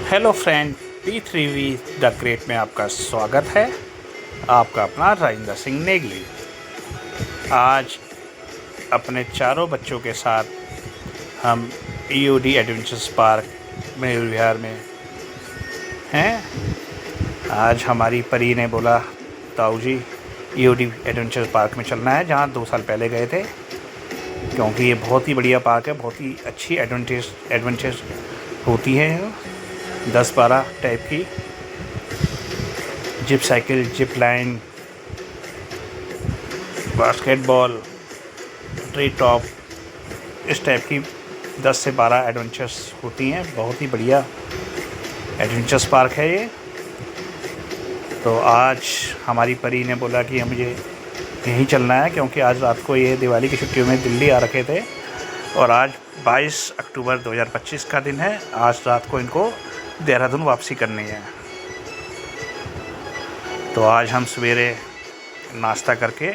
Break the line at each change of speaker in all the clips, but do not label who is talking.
Hello friend, P3V the great में आपका स्वागत है। आपका अपना राजेंद्र सिंह नेगी। आज अपने चारों बच्चों के साथ हम EOD adventures park Mayur Vihar में हैं। आज हमारी परी ने बोला, ताऊ जी EOD एडवेंचर्स पार्क में चलना है, जहाँ 2 साल पहले गए थे, क्योंकि ये बहुत ही बढ़िया पार्क है। बहुत ही अच्छी एडवेंचर्स होती है। 10-12 टाइप की zip cycle, zip line, basketball, tree top, इस टाइप की 10 से 12 एडवेंचर्स होती हैं। बहुत ही बढ़िया एडवेंचर्स पार्क है ये। तो आज हमारी परी ने बोला कि मुझे यहीं चलना है, क्योंकि आज रात को ये दिवाली की छुट्टियों में दिल्ली आ रखे थे और आज 22 अक्टूबर 2025 का दिन है। आज रात को इनको देहरादून वापसी करनी है। तो आज हम सवेरे नाश्ता करके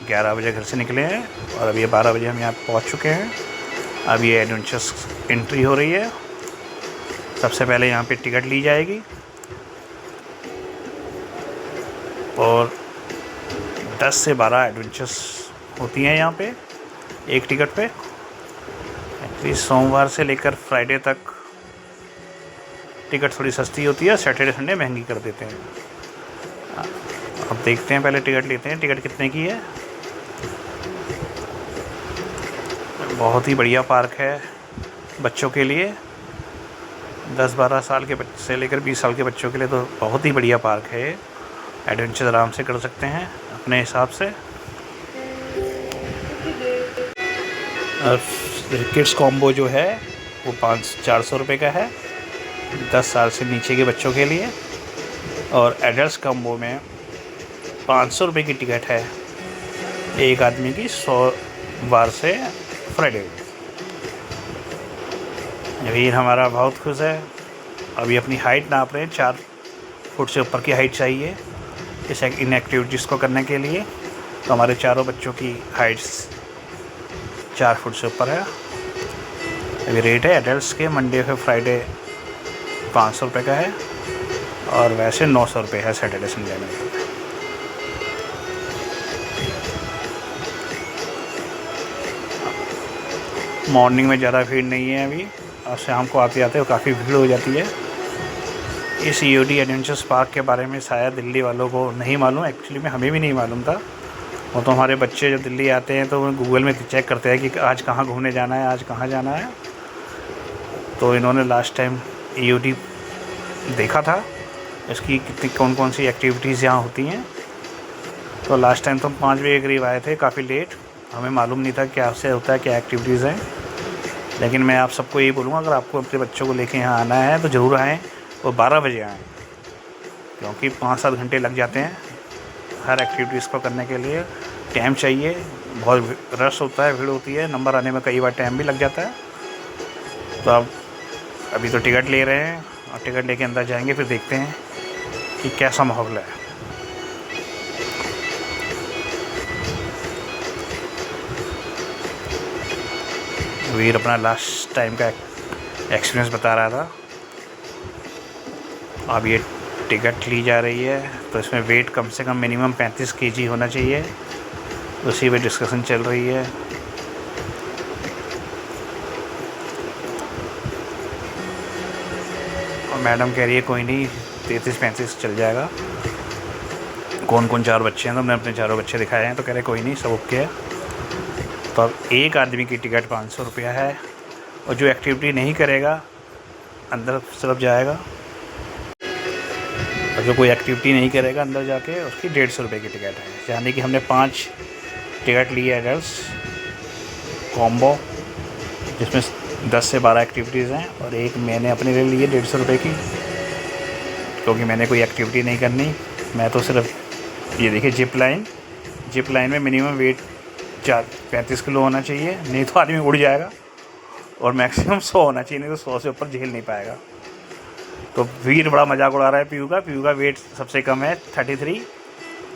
11 बजे घर से निकले हैं और अभी 12 बजे हम यहाँ पहुँच चुके हैं। अब ये एडवेंचर्स एंट्री हो रही है। सबसे पहले यहाँ पे टिकट ली जाएगी और 10 से 12 एडवेंचर्स होती हैं यहाँ पे एक टिकट पे। एक्चुअली सोमवार से लेकर फ्राइडे तक टिकट थोड़ी सस्ती होती है, सैटरडे संडे महंगी कर देते हैं। अब देखते हैं, पहले टिकट लेते हैं। टिकट कितने की है? बहुत ही बढ़िया पार्क है बच्चों के लिए। 10-12 साल के बच्चे से लेकर 20 साल के बच्चों के लिए तो बहुत ही बढ़िया पार्क है ये। एडवेंचर आराम से कर सकते हैं अपने हिसाब से। और किड्स कॉम्बो जो है वो 400 रुपये का है 10 साल से नीचे के बच्चों के लिए। और एडल्ट कॉम्बो में 500 रुपये की टिकट है एक आदमी की, सोमवार से फ्राइडे। वीर हमारा बहुत खुश है। अभी अपनी हाइट नाप रहे हैं, 4 फुट से ऊपर की हाइट चाहिए इन एक्टिविटीज़ को करने के लिए। तो हमारे चारों बच्चों की हाइट्स 4 फुट से ऊपर है। अभी रेट है एडल्ट्स के मंडे से फ्राइडे 500 रुपये का है और वैसे 900 रुपये है सैटरडे संडे में। मॉर्निंग में ज़्यादा भीड़ नहीं है अभी, और शाम को आते आते काफ़ी भीड़ हो जाती है। इस EOD एडवेंचर्स पार्क के बारे में शायद दिल्ली वालों को नहीं मालूम। एक्चुअली में हमें भी नहीं मालूम था। वो तो हमारे बच्चे जब दिल्ली आते हैं तो गूगल में चेक करते हैं कि आज कहाँ घूमने जाना है, आज कहाँ जाना है। तो इन्होंने लास्ट टाइम EOD देखा था, इसकी कितनी कौन सी एक्टिविटीज़ यहाँ होती हैं। तो लास्ट टाइम तो 5 बजे के करीब आए थे, काफ़ी लेट। हमें मालूम नहीं था क्या से होता है, क्या एक्टिविटीज़ हैं। लेकिन मैं आप सबको यही बोलूँगा, अगर आपको अपने बच्चों को लेके यहाँ आना है तो ज़रूर आएँ और 12 बजे आएँ, क्योंकि 5-7 घंटे लग जाते हैं हर एक्टिविटीज़ को करने के लिए। टाइम चाहिए, बहुत रश होता है, भीड़ होती है, नंबर आने में कई बार टाइम भी लग जाता है। तो अब अभी तो टिकट ले रहे हैं और टिकट लेके अंदर जाएंगे, फिर देखते हैं कि कैसा माहौल है। वीर अपना लास्ट टाइम का एक्सपीरियंस बता रहा था। अब ये टिकट ली जा रही है, तो इसमें वेट कम से कम मिनिमम 35 kg होना चाहिए। उसी पे डिस्कशन चल रही है। और मैडम कह रही है कोई नहीं, 33-35 चल जाएगा। कौन कौन 4 बच्चे हैं, तो हमने अपने चारों बच्चे दिखाए हैं, तो कह रहे कोई नहीं, सब ओके है। तो अब एक आदमी की टिकट 500 रुपया है और जो एक्टिविटी नहीं करेगा अंदर सिर्फ जाएगा, और जो कोई एक्टिविटी नहीं करेगा अंदर जाके उसकी 150 रुपये की टिकट है। यानी कि हमने 5 टिकट ली है एडल्ट्स कॉम्बो, जिसमें 10 से 12 एक्टिविटीज़ हैं, और एक मैंने अपने लिए ली है 150 रुपये की, क्योंकि मैंने कोई एक्टिविटी नहीं करनी। मैं तो सिर्फ ये देखिए जिप लाइन में मिनिमम वेट 35 किलो होना चाहिए, नहीं तो आदमी उड़ जाएगा, और मैक्सिमम 100 होना चाहिए, नहीं तो 100 से ऊपर झेल नहीं पाएगा। तो वीर बड़ा मजाक उड़ा रहा है। पीयू का वेट सबसे कम है 33।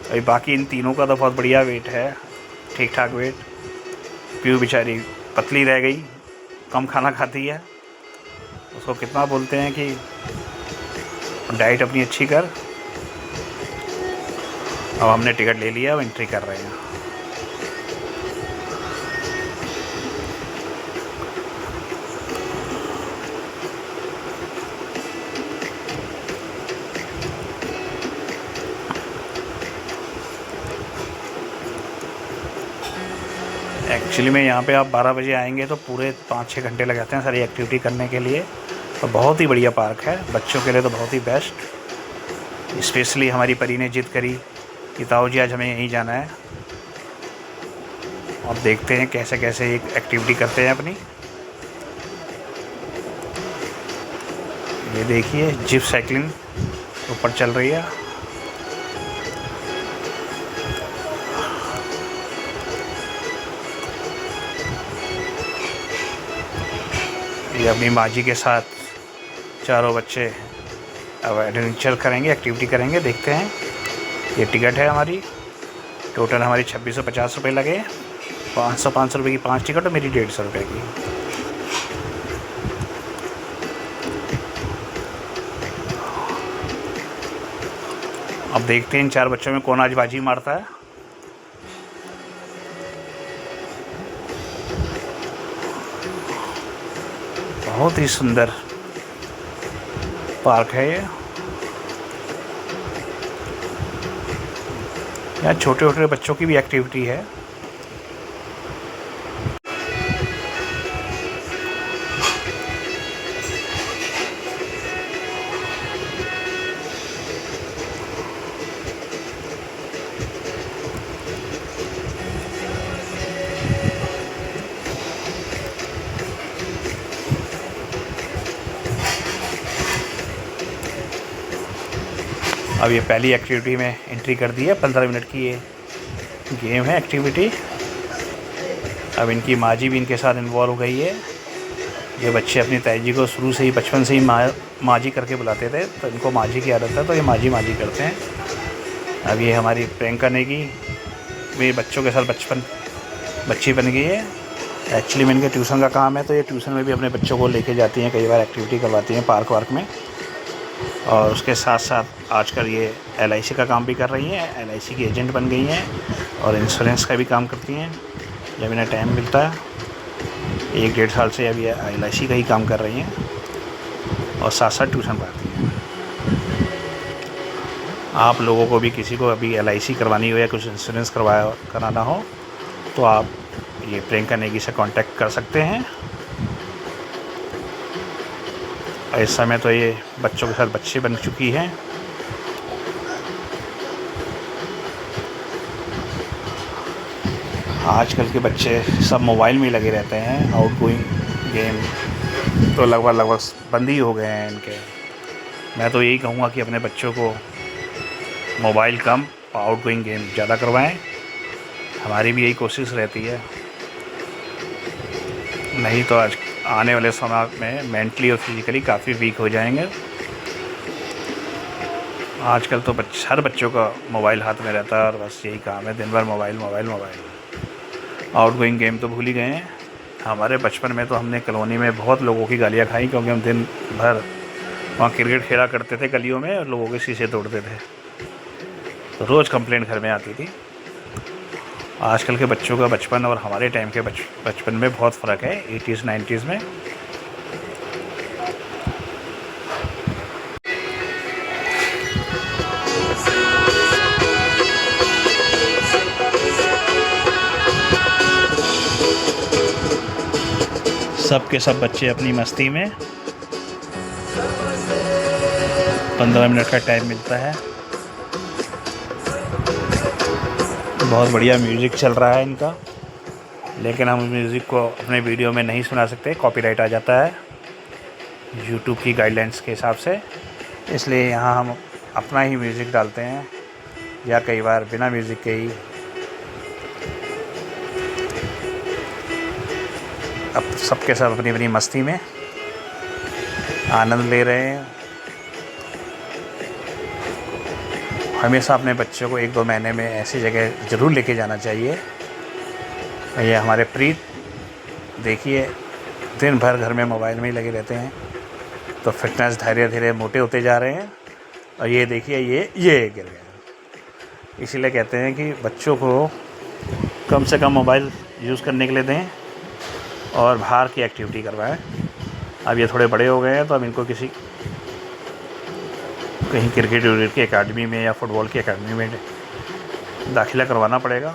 अभी बाकी इन तीनों का तो बहुत बढ़िया वेट है, ठीक ठाक वेट। पीयू बेचारी पतली रह गई, कम खाना खाती है, उसको उसको कितना बोलते हैं कि डाइट अपनी अच्छी कर। अब हमने टिकट ले लिया, अब एंट्री कर रहे हैं। एक्चुअली में यहाँ पे आप 12 बजे आएंगे तो पूरे 5-6 घंटे लग जाते हैं सारी एक्टिविटी करने के लिए। तो बहुत ही बढ़िया पार्क है, बच्चों के लिए तो बहुत ही बेस्ट। स्पेशली हमारी परी ने जिद करी कि ताऊ जी आज हमें यहीं जाना है। और देखते हैं कैसे कैसे एक एक्टिविटी करते हैं अपनी। ये देखिए जिप साइकिलिंग ऊपर चल रही है। ये अपनी माँ जी के साथ चारों बच्चे अब एडवेंचर करेंगे, एक्टिविटी करेंगे। देखते हैं। ये टिकट है हमारी, टोटल हमारी 2650 रुपये लगे। 500 रुपये की 5 टिकट और मेरी 150 रुपये की। अब देखते हैं इन 4 बच्चों में कौन आज बाजी मारता है। बहुत ही सुंदर पार्क है ये। यहाँ छोटे छोटे बच्चों की भी एक्टिविटी है। अब ये पहली एक्टिविटी में एंट्री कर दी है। 15 मिनट की ये गेम है, एक्टिविटी। अब इनकी माँ जी भी इनके साथ इन्वॉल्व हो गई है। ये बच्चे अपनी ताई जी को शुरू से ही, बचपन से ही माँ जी करके बुलाते थे, तो इनको माँ जी की आदत है, तो ये माँ जी करते हैं। अब ये हमारी प्रियंका नेगी भी बच्चों के साथ बच्ची बन गई है। एक्चुअली में इनके ट्यूशन का काम है, तो ये ट्यूशन में भी अपने बच्चों को लेके जाती हैं, कई बार एक्टिविटी करवाती हैं पार्क वार्क में। और उसके साथ साथ आजकल ये LIC का काम भी कर रही हैं। LIC की एजेंट बन गई हैं और इंश्योरेंस का भी काम करती हैं जब इन्हें टाइम मिलता है। 1-1.5 साल से अभी LIC का ही काम कर रही हैं और साथ साथ ट्यूशन पढ़ाती हैं। आप लोगों को भी किसी को अभी LIC करवानी हो या कुछ इंश्योरेंस कराना हो तो आप ये प्रियंका नेगी से कांटेक्ट कर सकते हैं। इस समय तो ये बच्चों के साथ बच्चे बन चुकी हैं। आजकल के बच्चे सब मोबाइल में ही लगे रहते हैं। आउटगोइंग गेम तो लगभग बंद ही हो गए हैं इनके। मैं तो यही कहूँगा कि अपने बच्चों को मोबाइल कम और आउटगोइंग गेम ज़्यादा करवाएं। हमारी भी यही कोशिश रहती है। नहीं तो आज आने वाले समय में मेंटली और फिज़िकली काफ़ी वीक हो जाएंगे। आजकल तो हर बच्चों का मोबाइल हाथ में रहता है और बस यही काम है, दिन भर मोबाइल। आउटगोइंग गेम तो भूल ही गए हैं। हमारे बचपन में तो हमने कॉलोनी में बहुत लोगों की गालियाँ खाई, क्योंकि हम दिन भर वहाँ क्रिकेट खेला करते थे गलियों में और लोगों के शीशे तोड़ते थे, तो रोज़ कंप्लेंट घर में आती थी। आजकल के बच्चों का बचपन और हमारे टाइम के बचपन में बहुत फ़र्क है, 80s 90s में। सब के सब बच्चे अपनी मस्ती में। 15 मिनट का टाइम मिलता है। बहुत बढ़िया म्यूज़िक चल रहा है इनका, लेकिन हम म्यूज़िक को अपने वीडियो में नहीं सुना सकते, कॉपीराइट आ जाता है यूट्यूब की गाइडलाइंस के हिसाब से। इसलिए यहाँ हम अपना ही म्यूज़िक डालते हैं या कई बार बिना म्यूज़िक के ही। अब सबके सब अपनी अपनी मस्ती में आनंद ले रहे हैं। हमेशा अपने बच्चों को 1-2 महीने में ऐसी जगह ज़रूर लेके जाना चाहिए। ये हमारे प्रीत देखिए दिन भर घर में मोबाइल में ही लगे रहते हैं। तो फिटनेस धीरे धीरे मोटे होते जा रहे हैं। और ये देखिए ये गिर गया। इसीलिए कहते हैं कि बच्चों को कम से कम मोबाइल यूज़ करने के लिए दें और बाहर की एक्टिविटी करवाएं। अब ये थोड़े बड़े हो गए हैं तो अब इनको कहीं क्रिकेट की एकेडमी में या फुटबॉल की एकेडमी में दाखिला करवाना पड़ेगा।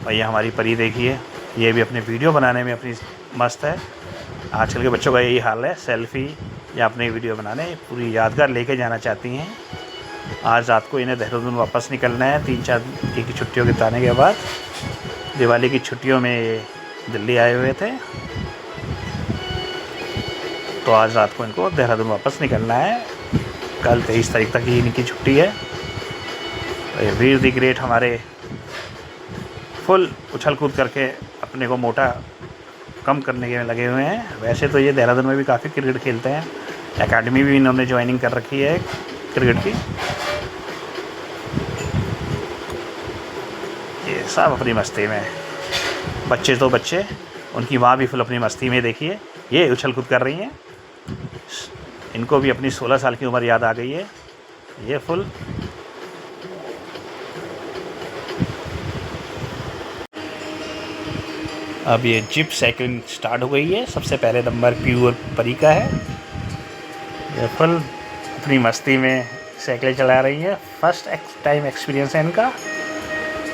और ये हमारी परी देखिए, ये भी अपने वीडियो बनाने में अपनी मस्त है। आजकल के बच्चों का यही हाल है, सेल्फ़ी या अपने वीडियो बनाने पूरी यादगार लेके जाना चाहती हैं। आज रात को इन्हें देहरादून वापस निकलना है 3-4 दिन की छुट्टियों के ताने के बाद। दिवाली की छुट्टियों में ये दिल्ली आए हुए थे, तो आज रात को इनको देहरादून वापस निकलना है। कल 23 तारीख तक ही इनकी छुट्टी है। ये वीर दी ग्रेट हमारे फुल उछल कूद करके अपने को मोटा कम करने के में लगे हुए हैं। वैसे तो ये देहरादून में भी काफ़ी क्रिकेट खेलते हैं, एकेडमी भी इन्होंने ज्वाइनिंग कर रखी है क्रिकेट की। ये सब अपनी मस्ती में, बच्चे तो बच्चे, उनकी माँ भी फुल अपनी मस्ती में। देखिए ये उछल कूद कर रही हैं, इनको भी अपनी 16 साल की उम्र याद आ गई है। ये फुल अब ये जिप साइकिलिंग स्टार्ट हो गई है। सबसे पहले नंबर पीयू और परी का है। ये फुल अपनी मस्ती में साइकिल चला रही है। फर्स्ट टाइम एक्सपीरियंस है इनका।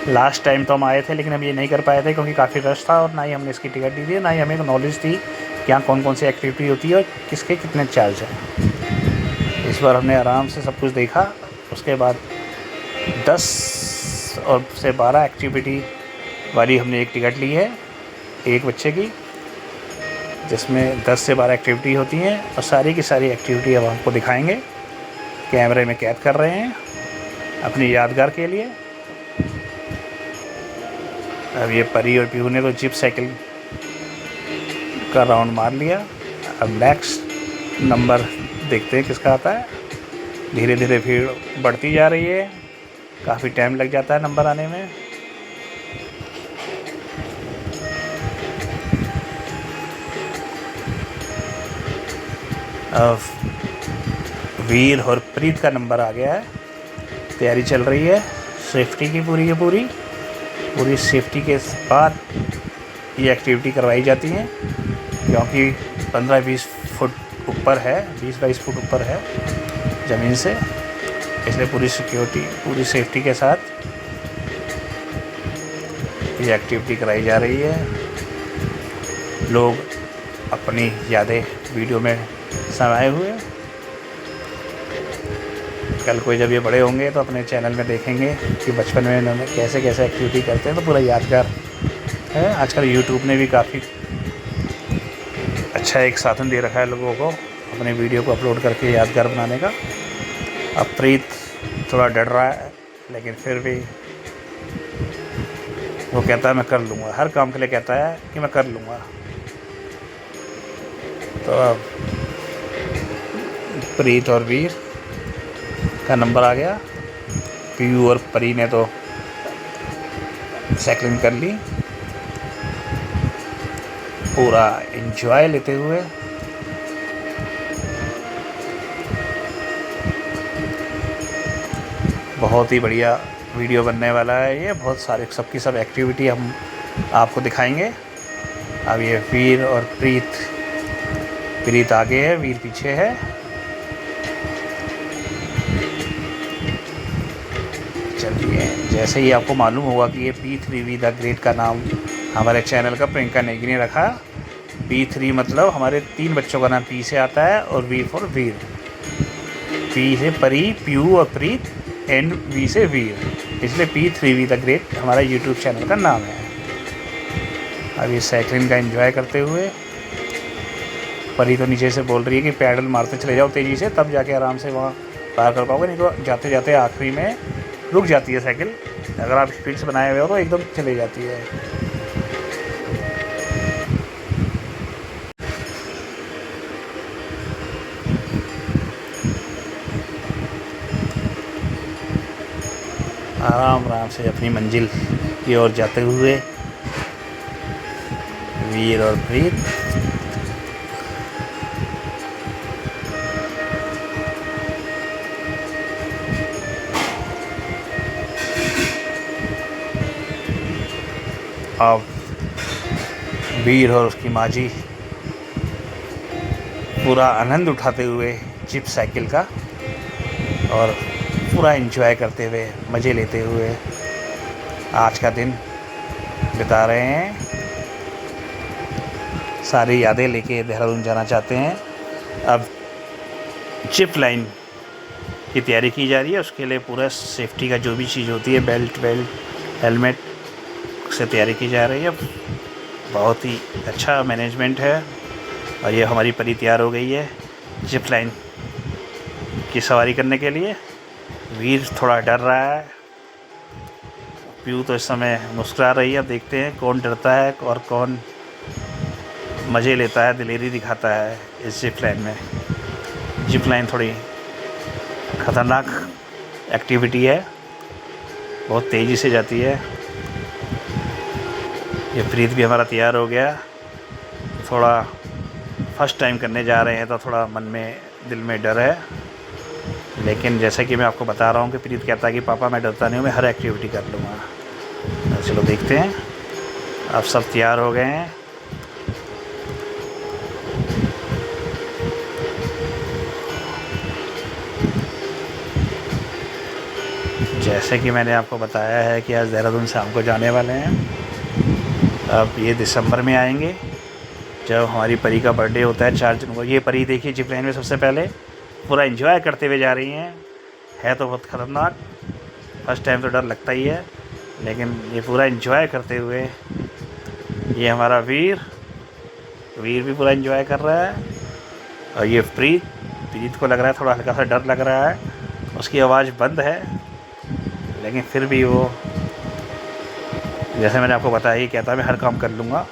लास्ट टाइम तो हम आए थे लेकिन हम ये नहीं कर पाए थे क्योंकि काफ़ी रश था, और ना ही हमने इसकी टिकट दी थी, ना ही हमें नॉलेज थी कि यहाँ कौन कौन सी एक्टिविटी होती है और किसके कितने चार्ज हैं। इस बार हमने आराम से सब कुछ देखा। उसके बाद 10 और से 12 एक्टिविटी वाली हमने एक टिकट ली है एक बच्चे की, जिसमें 10 से 12 एक्टिविटी होती हैं और सारी की सारी एक्टिविटी अब आपको दिखाएंगे। कैमरे में कैद कर रहे हैं अपनी यादगार के लिए। अब ये परी और पीहू ने तो जिप साइकिल का राउंड मार लिया। अब नेक्स्ट नंबर देखते हैं किसका आता है। धीरे धीरे भीड़ बढ़ती जा रही है, काफ़ी टाइम लग जाता है नंबर आने में। अब वीर और प्रीत का नंबर आ गया है। तैयारी चल रही है सेफ्टी की पूरी सेफ्टी के बाद ये एक्टिविटी करवाई जाती है, क्योंकि 15-20 फुट ऊपर है, 20-22 फुट ऊपर है ज़मीन से, इसलिए पूरी सिक्योरिटी पूरी सेफ्टी के साथ ये एक्टिविटी कराई जा रही है। लोग अपनी यादें वीडियो में समाये हुए। कल को जब ये बड़े होंगे तो अपने चैनल में देखेंगे कि बचपन में इन्होंने कैसे कैसे एक्टिविटी करते हैं, तो पूरा यादगार है। आजकल यूट्यूब ने भी काफ़ी अच्छा एक साधन दे रखा है लोगों को अपने वीडियो को अपलोड करके यादगार बनाने का। अब प्रीत थोड़ा डर रहा है, लेकिन फिर भी वो कहता है मैं कर लूँगा, हर काम के लिए कहता है कि मैं कर लूँगा। तो अब प्रीत और वीर का नंबर आ गया। पीयू और परी ने तो साइकिलिंग कर ली, पूरा एंजॉय लेते हुए। बहुत ही बढ़िया वीडियो बनने वाला है ये। बहुत सारे सबकी सब एक्टिविटी हम आपको दिखाएंगे। अब ये वीर और प्रीत आगे है, वीर पीछे है। चलिए, जैसे ही आपको मालूम होगा कि ये P3V द ग्रेट का नाम हमारे चैनल का प्रियंका नेगी ने रखा। P3 मतलब हमारे 3 बच्चों का नाम P से आता है और V फॉर वीर। P से परी, पीयू और प्रीत, एंड V से वीर, इसलिए P3V द ग्रेट हमारा यूट्यूब चैनल का नाम है। अब ये साइकिलिंग का एंजॉय करते हुए, परी तो नीचे से बोल रही है कि पैडल मारते चले जाओ तेज़ी से, तब जाके आराम से वहाँ पार कर पाओगे, नहीं तो जाते जाते आखिरी में रुक जाती है साइकिल। अगर आप स्पीड से बनाए हुए हो तो एकदम चली जाती है। आराम आराम से अपनी मंजिल की ओर जाते हुए वीर और प्रीत। अब वीर और उसकी माँ जी पूरा आनंद उठाते हुए जिप साइकिल का और पूरा एंजॉय करते हुए, मज़े लेते हुए आज का दिन बिता रहे हैं। सारी यादें लेके देहरादून जाना चाहते हैं। अब जिप लाइन की तैयारी की जा रही है, उसके लिए पूरा सेफ्टी का जो भी चीज़ होती है, बेल्ट हेलमेट से तैयारी की जा रही है। बहुत ही अच्छा मैनेजमेंट है और ये हमारी परी तैयार हो गई है जिप लाइन की सवारी करने के लिए। वीर थोड़ा डर रहा है, पीयू तो इस समय मुस्कुरा रही है। अब देखते हैं कौन डरता है और कौन मज़े लेता है, दिलेरी दिखाता है इस जिप लाइन में। जिप लाइन थोड़ी ख़तरनाक एक्टिविटी है, बहुत तेज़ी से जाती है। ये प्रीत भी हमारा तैयार हो गया। थोड़ा फर्स्ट टाइम करने जा रहे हैं तो थोड़ा मन में दिल में डर है, लेकिन जैसा कि मैं आपको बता रहा हूँ कि प्रीत कहता है कि पापा मैं डरता नहीं हूँ, मैं हर एक्टिविटी कर लूँगा। चलो देखते हैं। अब सब तैयार हो गए हैं। जैसे कि मैंने आपको बताया है कि आज देहरादून से हमको जाने वाले हैं। अब ये दिसंबर में आएंगे जब हमारी परी का बर्थडे होता है 4 जून को। ये परी देखिए जिप लाइन में सबसे पहले पूरा एंजॉय करते हुए जा रही हैं। है तो बहुत ख़तरनाक, फर्स्ट टाइम तो डर लगता ही है, लेकिन ये पूरा एंजॉय करते हुए। ये हमारा वीर भी पूरा एंजॉय कर रहा है। और ये प्रीत को लग रहा है थोड़ा हल्का सा डर लग रहा है, उसकी आवाज़ बंद है, लेकिन फिर भी वो जैसे मैंने आपको बताया ही कहता मैं हर काम कर लूँगा,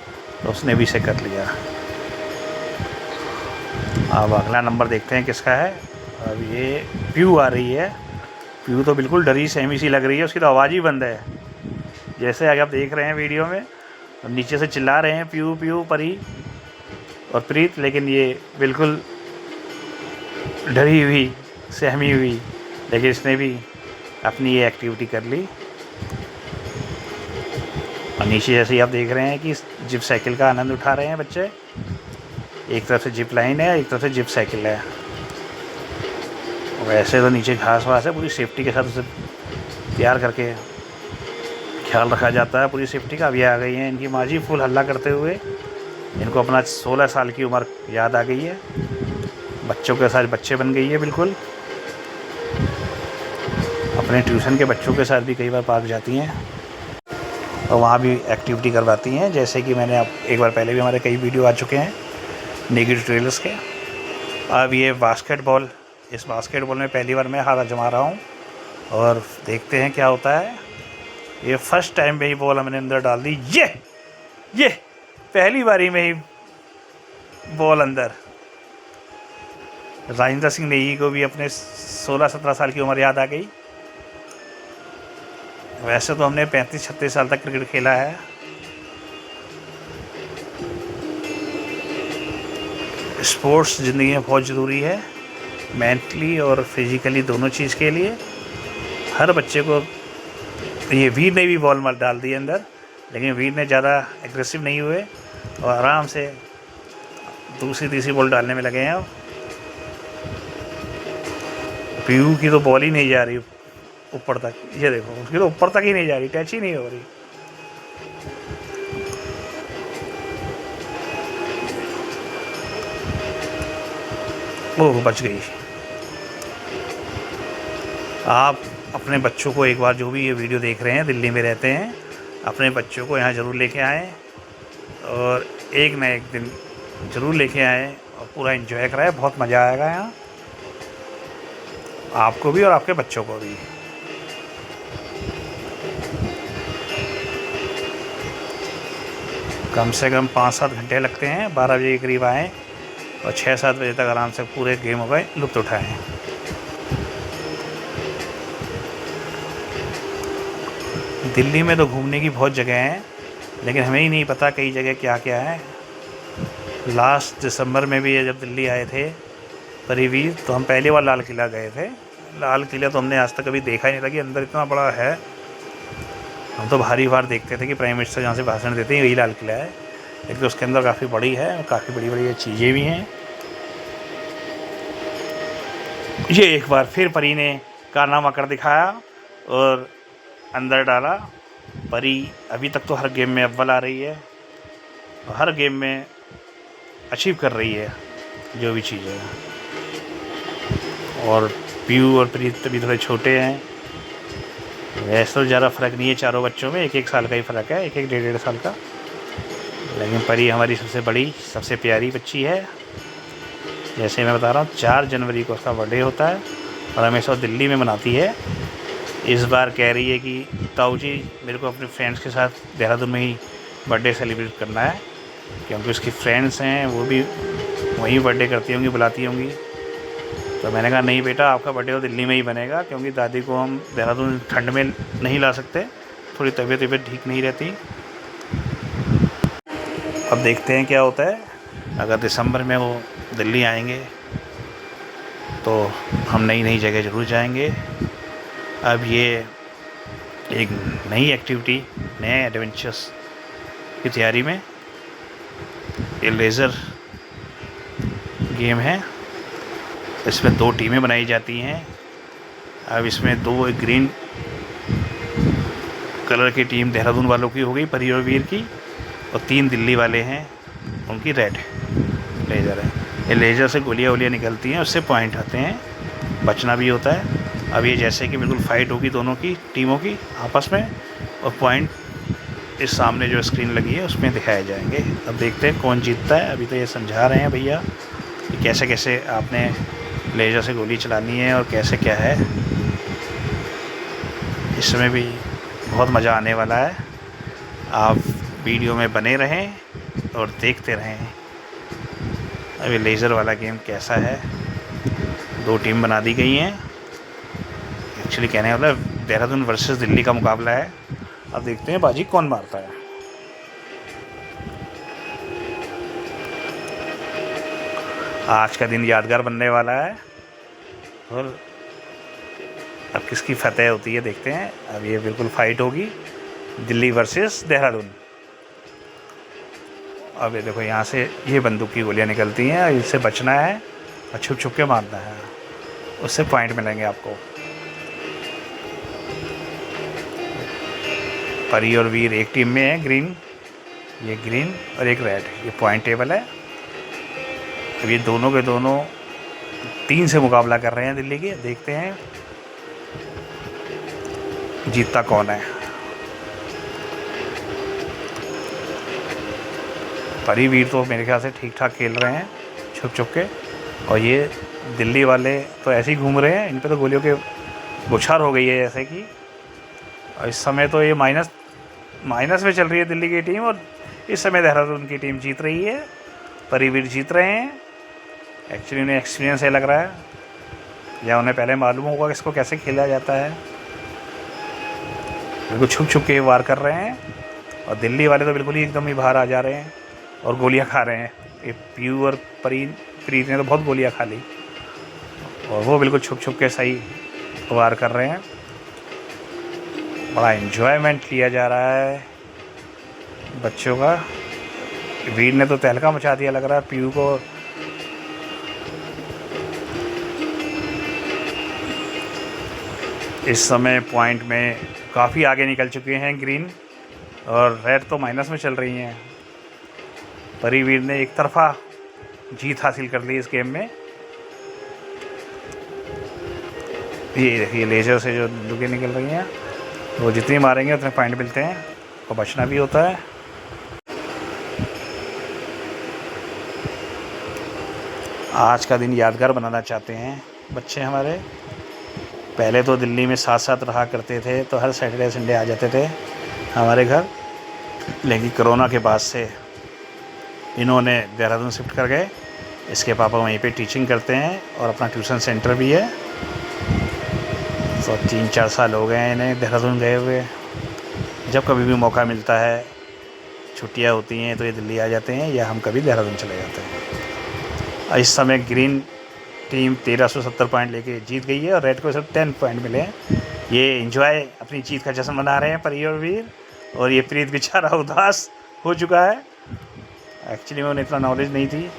तो उसने भी इसे कर लिया। अब अगला नंबर देखते हैं किसका है। अब ये पीयू आ रही है। पीयू तो बिल्कुल डरी सहमी सी लग रही है, उसकी तो आवाज़ ही बंद है। जैसे आगे आप देख रहे हैं वीडियो में, नीचे से चिल्ला रहे हैं पीयू पीयू परी और प्रीत, लेकिन ये बिल्कुल डरी हुई सहमी हुई, लेकिन इसने भी अपनी ये एक्टिविटी कर ली। और नीचे जैसे ही आप देख रहे हैं कि जिप साइकिल का आनंद उठा रहे हैं बच्चे। एक तरफ से जिप लाइन है, एक तरफ से जिप साइकिल है। वैसे तो नीचे घास वास है, पूरी सेफ्टी के साथ उसे तैयार करके ख्याल रखा जाता है पूरी सेफ्टी का। अब ये आ गई हैं इनकी माँ जी फुल हल्ला करते हुए। इनको अपना 16 साल की उम्र याद आ गई है, बच्चों के साथ बच्चे बन गई है बिल्कुल। अपने ट्यूशन के बच्चों के साथ भी कई बार पार्क जाती हैं और वहाँ भी एक्टिविटी करवाती हैं। जैसे कि मैंने अब एक बार पहले भी हमारे कई वीडियो आ चुके हैं नेगेटिव ट्रेलर्स के। अब ये बास्केटबॉल, इस बास्केटबॉल में पहली बार मैं हाथ आजमा रहा हूँ और देखते हैं क्या होता है। ये फर्स्ट टाइम में ही बॉल हमने अंदर डाल दी। ये पहली बारी में ही बॉल अंदर। राजेंद्र सिंह नेगी को भी अपने 16-17 साल की उम्र याद आ गई। वैसे तो हमने 35-36 साल तक क्रिकेट खेला है। स्पोर्ट्स ज़िंदगी में बहुत ज़रूरी है, मेंटली और फिज़िकली दोनों चीज़ के लिए। हर बच्चे को, ये वीर ने भी बॉल मार डाल दी अंदर, लेकिन वीर ने ज़्यादा एग्रेसिव नहीं हुए और आराम से दूसरी तीसरी बॉल डालने में लगे हैं। पीयू की तो बॉल ही नहीं जा रही ऊपर तक, ये देखो उसकी तो ऊपर तक ही नहीं जा रही, टच ही नहीं हो रही। वो बच गई। आप अपने बच्चों को एक बार, जो भी ये वीडियो देख रहे हैं दिल्ली में रहते हैं, अपने बच्चों को यहाँ ज़रूर लेके आएँ और एक न एक दिन ज़रूर लेके आएँ और पूरा एंजॉय कराएं। बहुत मज़ा आएगा यहाँ आपको भी और आपके बच्चों को भी। कम से कम 5-7 घंटे लगते हैं। 12 बजे के करीब आएँ और 6-7 बजे तक आराम से पूरे गेमों का लुत्फ़ उठाएँ। दिल्ली में तो घूमने की बहुत जगह हैं, लेकिन हमें ही नहीं पता कई जगह क्या क्या है। लास्ट दिसंबर में भी जब दिल्ली आए थे परिवीर, तो हम पहली बार लाल किला गए थे। लाल किला तो हमने आज तक कभी देखा ही नहीं था कि अंदर इतना बड़ा है। हम तो भारी बार देखते थे कि प्राइम मिनिस्टर जहाँ से भाषण देते हैं यही लाल किला है, लेकिन उसके अंदर काफ़ी बड़ी है और काफ़ी बड़ी बड़ी चीज़ें भी हैं। ये एक बार फिर परी ने कारनामा कर दिखाया और अंदर डाला। परी अभी तक तो हर गेम में अव्वल आ रही है और हर गेम में अचीव कर रही है जो भी चीज़ है। और पीयू और प्रीत अभी थोड़े छोटे हैं, वैसे तो ज़्यादा फ़र्क नहीं है चारों बच्चों में, 1-1 साल का ही फ़र्क है, 1-1 डेढ़ साल का। लेकिन परी हमारी सबसे बड़ी सबसे प्यारी बच्ची है। जैसे मैं बता रहा हूँ 4 जनवरी को उसका बर्थडे होता है और हमेशा दिल्ली में मनाती है। इस बार कह रही है कि ताऊ जी मेरे को अपने फ्रेंड्स के साथ देहरादून में ही बर्थडे सेलिब्रेट करना है, क्योंकि उसकी फ्रेंड्स हैं वो भी वहीं बर्थडे करती होंगी, बुलाती होंगी। तो मैंने कहा नहीं बेटा, आपका बर्थडे तो दिल्ली में ही बनेगा, क्योंकि दादी को हम देहरादून ठंड में नहीं ला सकते, थोड़ी तबीयत ठीक नहीं रहती। अब देखते हैं क्या होता है। अगर दिसंबर में वो दिल्ली आएंगे तो हम नई नई जगह ज़रूर जाएंगे। अब ये एक नई एक्टिविटी, नए एडवेंचर्स की तैयारी में, ये लेज़र गेम है। इसमें 2 टीमें बनाई जाती हैं। अब इसमें 2 ग्रीन कलर की टीम देहरादून वालों की हो गई, परी और वीर की, और 3 दिल्ली वाले हैं, उनकी रेड लेज़र है। ये लेज़र से गोलियाँ वोलियाँ निकलती हैं, उससे पॉइंट आते हैं, बचना भी होता है। अब ये जैसे कि बिल्कुल फ़ाइट होगी दोनों की टीमों की आपस में, और पॉइंट इस सामने जो स्क्रीन लगी है उसमें दिखाए जाएंगे। अब देखते हैं कौन जीतता है। अभी तो ये समझा रहे हैं भैया कि कैसे कैसे आपने लेज़र से गोली चलानी है और कैसे क्या है। इसमें भी बहुत मज़ा आने वाला है। आप वीडियो में बने रहें और देखते रहें अभी लेज़र वाला गेम कैसा है। 2 टीम बना दी गई हैं। एक्चुअली कहने वाला देहरादून वर्सेस दिल्ली का मुकाबला है। अब देखते हैं बाजी कौन मारता है। आज का दिन यादगार बनने वाला है और अब किसकी फतेह होती है देखते हैं। अब ये बिल्कुल फाइट होगी, दिल्ली वर्सेस देहरादून। अब ये देखो यहाँ से ये बंदूक की गोलियाँ निकलती हैं, इससे बचना है और छुप छुप के मारना है, उससे पॉइंट मिलेंगे आपको। परी और वीर एक टीम में है, ग्रीन, ये ग्रीन और एक रेड, ये पॉइंट टेबल है। अब ये दोनों के दोनों 3 से मुकाबला कर रहे हैं दिल्ली के। देखते हैं जीतता कौन है। परी वीर तो मेरे ख्याल से ठीक ठाक खेल रहे हैं छुप छुप के, और ये दिल्ली वाले तो ऐसे ही घूम रहे हैं, इन पे तो गोलियों के बौछार हो गई है जैसे कि। और इस समय तो ये माइनस में चल रही है दिल्ली की टीम, और इस समय देहरादून की टीम जीत रही है, परी वीर जीत रहे हैं। एक्चुअली उन्हें एक्सपीरियंस है लग रहा है, या उन्हें पहले मालूम होगा कि इसको कैसे खेला जाता है। बिल्कुल छुप छुप के वार कर रहे हैं, और दिल्ली वाले तो बिल्कुल ही एकदम ही बाहर आ जा रहे हैं और गोलियां खा रहे हैं। ये पीयू और प्रीत ने तो बहुत गोलियां खा ली, और वो बिल्कुल छुप छुप के सही वार कर रहे हैं। बड़ा एंजॉयमेंट लिया जा रहा है बच्चों का। वीर ने तो तहलका मचा दिया लग रहा है पीयू को। इस समय पॉइंट में काफ़ी आगे निकल चुके हैं ग्रीन, और रेड तो माइनस में चल रही हैं। परी वीर ने एक तरफा जीत हासिल कर ली इस गेम में। ये देखिए लेज़र से जो बंदूकें निकल रही हैं, वो जितनी मारेंगे उतने पॉइंट मिलते हैं, और बचना भी होता है। आज का दिन यादगार बनाना चाहते हैं बच्चे हमारे। पहले तो दिल्ली में साथ साथ रहा करते थे, तो हर सैटरडे संडे आ जाते थे हमारे घर, लेकिन कोरोना के बाद से इन्होंने देहरादून शिफ्ट कर गए। इसके पापा वहीं पे टीचिंग करते हैं और अपना ट्यूशन सेंटर भी है। तो 3-4 साल हो गए हैं इन्हें देहरादून गए हुए। जब कभी भी मौका मिलता है, छुट्टियां होती हैं, तो ये दिल्ली आ जाते हैं, या हम कभी देहरादून चले जाते हैं। इस समय ग्रीन टीम 1370 पॉइंट लेके जीत गई है, और रेड को सिर्फ 10 पॉइंट मिले हैं। ये एंजॉय अपनी जीत का जश्न मना रहे हैं परी और वीर, और ये प्रीत बेचारा उदास हो चुका है। एक्चुअली में उन्हें इतना नॉलेज नहीं थी।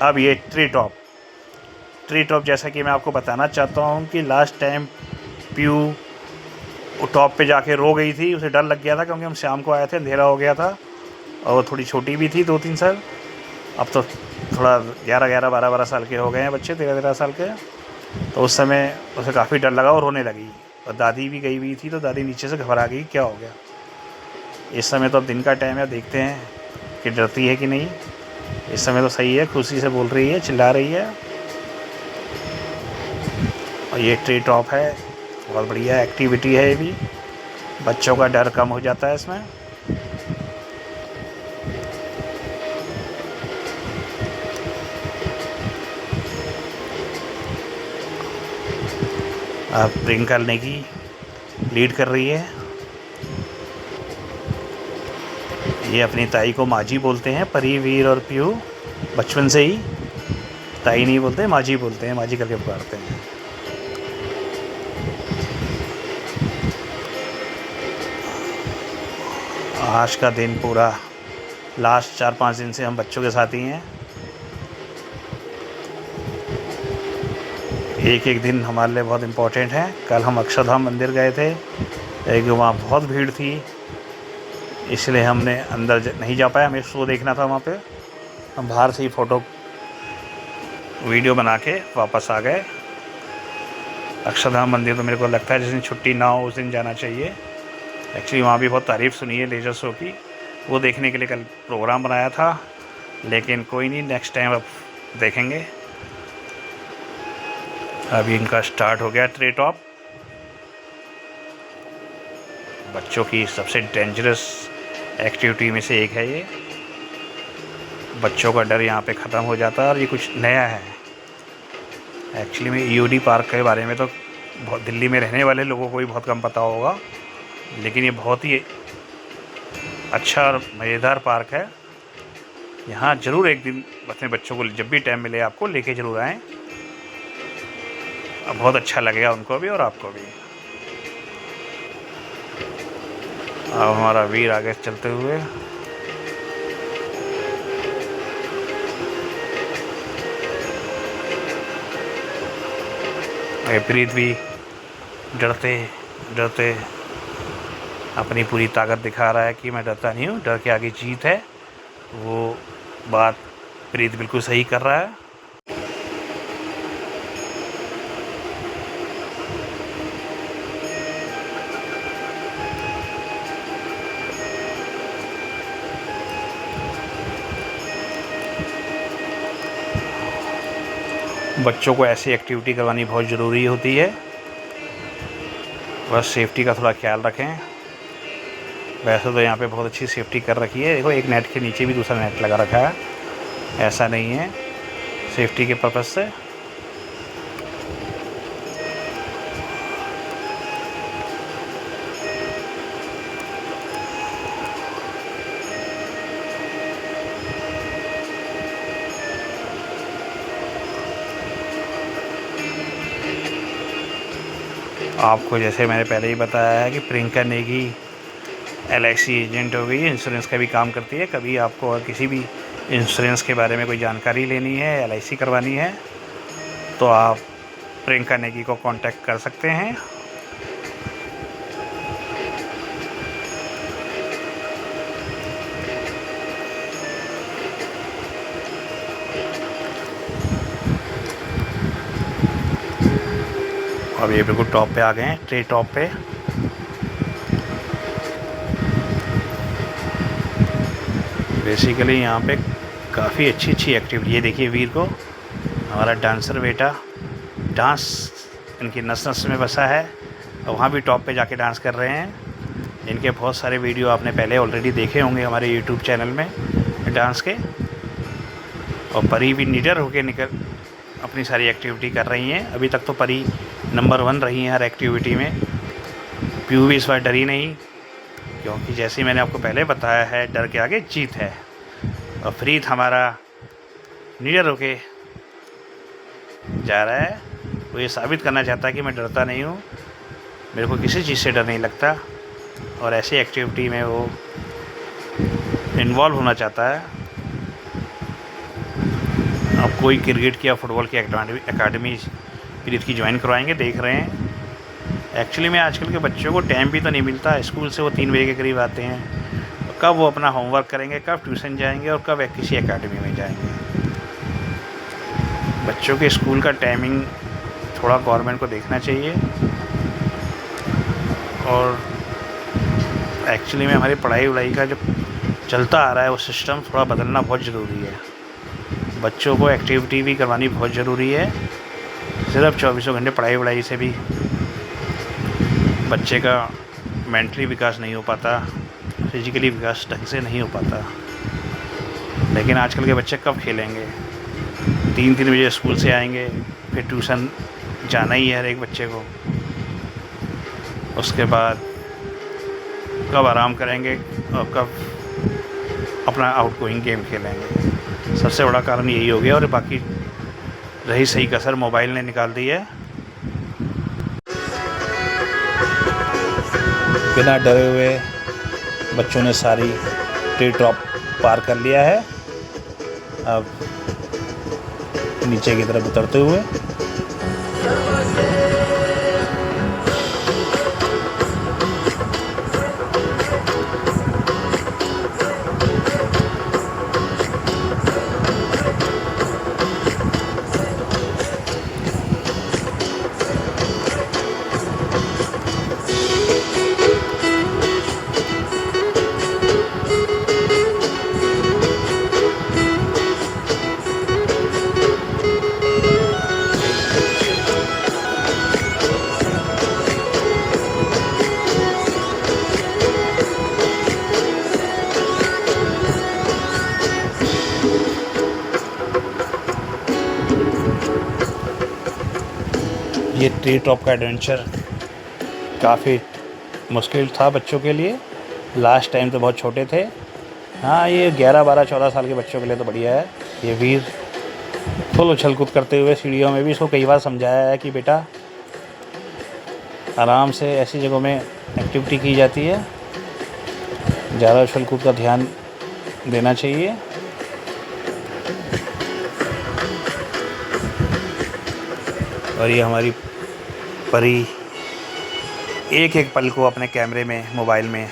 अब ये ट्री टॉप जैसा कि मैं आपको बताना चाहता हूँ कि लास्ट टाइम प्यू टॉप पे जाके रो गई थी, उसे डर लग गया था क्योंकि हम शाम को आए थे, अंधेरा हो गया था और वो थोड़ी छोटी भी थी 2-3 साल। अब तो थोड़ा 11-11, 12-12 साल के हो गए हैं बच्चे, 13-13 साल के। तो उस समय उसे काफ़ी डर लगा और रोने लगी, और दादी भी गई हुई थी तो दादी नीचे से घबरा गई क्या हो गया। इस समय तो अब दिन का टाइम है, देखते हैं कि डरती है कि नहीं। इस समय तो सही है, खुशी से बोल रही है, चिल्ला रही है। और ये ट्री टॉप है, बहुत बढ़िया एक्टिविटी है ये भी, बच्चों का डर कम हो जाता है इसमें। अब प्रियंकल नेगी लीड कर रही है। ये अपनी ताई को माजी बोलते हैं, परी, वीर और प्यू बचपन से ही। ताई नहीं बोलते, माजी बोलते हैं, माजी करके पुकारते हैं। आज का दिन पूरा लास्ट 4-5 दिन से हम बच्चों के साथ ही हैं। एक एक दिन हमारे लिए बहुत इम्पोर्टेंट है। कल हम अक्षरधाम मंदिर गए थे, एक वहाँ बहुत भीड़ थी, इसलिए हमने अंदर नहीं जा पाया, हमें शो देखना था वहाँ पे। हम बाहर से ही फ़ोटो वीडियो बना के वापस आ गए। अक्षरधाम मंदिर तो मेरे को लगता है जिस दिन छुट्टी ना हो उस दिन जाना चाहिए। एक्चुअली वहाँ भी बहुत तारीफ़ सुनी है लेज़र शो की, वो देखने के लिए कल प्रोग्राम बनाया था, लेकिन कोई नहीं, नेक्स्ट टाइम अब देखेंगे। अभी इनका स्टार्ट हो गया ट्री टॉप। बच्चों की सबसे डेंजरस एक्टिविटी में से एक है ये। बच्चों का डर यहाँ पे ख़त्म हो जाता है, और ये कुछ नया है। एक्चुअली में ईओडी पार्क के बारे में तो बहुत दिल्ली में रहने वाले लोगों को भी बहुत कम पता होगा, लेकिन ये बहुत ही अच्छा और मज़ेदार पार्क है। यहाँ ज़रूर एक दिन अपने बच्चों को जब भी टाइम मिले आपको लेके ज़रूर आएँ, बहुत अच्छा लगेगा उनको भी और आपको भी। अब हमारा वीर आगे चलते हुए, प्रीत भी डरते डरते अपनी पूरी ताकत दिखा रहा है कि मैं डरता नहीं हूँ, डर के आगे जीत है। वो बात प्रीत बिल्कुल सही कर रहा है। बच्चों को ऐसी एक्टिविटी करवानी बहुत ज़रूरी होती है, बस सेफ्टी का थोड़ा ख्याल रखें। वैसे तो यहाँ पे बहुत अच्छी सेफ्टी कर रखी है, देखो एक नेट के नीचे भी दूसरा नेट लगा रखा है, ऐसा नहीं है, सेफ्टी के पर्पज़ से। आपको जैसे मैंने पहले ही बताया है कि प्रियंका नेगी LIC एजेंट हो गई है, इंश्योरेंस का भी काम करती है। कभी आपको और किसी भी इंश्योरेंस के बारे में कोई जानकारी लेनी है, LIC करवानी है, तो आप प्रियंका नेगी को कांटेक्ट कर सकते हैं। अब ये बिल्कुल टॉप पे आ गए हैं, ट्री टॉप पे। बेसिकली यहाँ पे काफ़ी अच्छी एक्टिविटी। ये देखिए वीर को, हमारा डांसर बेटा, डांस इनकी नस नस में बसा है, और वहाँ भी टॉप पे जाके डांस कर रहे हैं। इनके बहुत सारे वीडियो आपने पहले ऑलरेडी देखे होंगे हमारे यूट्यूब चैनल में डांस के। और परी भी निडर होके निकल अपनी सारी एक्टिविटी कर रही हैं। अभी तक तो परी नंबर 1 रही हैं हर एक्टिविटी में। प्यू भी इस बार डरी नहीं, क्योंकि जैसे मैंने आपको पहले बताया है, डर के आगे जीत है। और प्रीत हमारा निडर होके जा रहा है, वो ये साबित करना चाहता है कि मैं डरता नहीं हूँ। मेरे को किसी चीज़ से डर नहीं लगता और ऐसी एक्टिविटी में वो इन्वॉल्व होना चाहता है। अब कोई क्रिकेट की या फुटबॉल की एकेडमी प्रीत की ज्वाइन करवाएंगे, देख रहे हैं। एक्चुअली में आजकल के बच्चों को टाइम भी तो नहीं मिलता, स्कूल से वो 3 बजे के करीब आते हैं, कब वो अपना होमवर्क करेंगे, कब ट्यूशन जाएंगे और कब किसी एकेडमी में जाएंगे। बच्चों के स्कूल का टाइमिंग थोड़ा गवर्नमेंट को देखना चाहिए और एक्चुअली में हमारी पढ़ाई वढ़ाई का जो चलता आ रहा है वो सिस्टम थोड़ा बदलना बहुत ज़रूरी है। बच्चों को एक्टिविटी भी करवानी बहुत ज़रूरी है। सिर्फ 24 घंटे पढ़ाई वढ़ाई से भी बच्चे का मेंटली विकास नहीं हो पाता, फिजिकली विकास ढंग से नहीं हो पाता। लेकिन आजकल के बच्चे कब खेलेंगे, 3 बजे स्कूल से आएंगे, फिर ट्यूशन जाना ही है हर एक बच्चे को। उसके बाद कब आराम करेंगे और कब अपना आउटगोइंग गेम खेलेंगे। सबसे बड़ा कारण यही हो गया और बाकी रही सही कसर मोबाइल ने निकाल दी है। बिना डरे हुए बच्चों ने सारी ट्री टॉप पार कर लिया है। अब नीचे की तरफ उतरते हुए ये ट्री टॉप का एडवेंचर काफ़ी मुश्किल था बच्चों के लिए। लास्ट टाइम तो बहुत छोटे थे। हाँ, ये 11, 12, 14 साल के बच्चों के लिए तो बढ़िया है। ये वीर फुल उछल कूद करते हुए सीढ़ियों में भी इसको कई बार समझाया है कि बेटा आराम से ऐसी जगहों में एक्टिविटी की जाती है, ज़्यादा उछल कूद का ध्यान देना चाहिए। और ये हमारी परी एक एक पल को अपने कैमरे में, मोबाइल में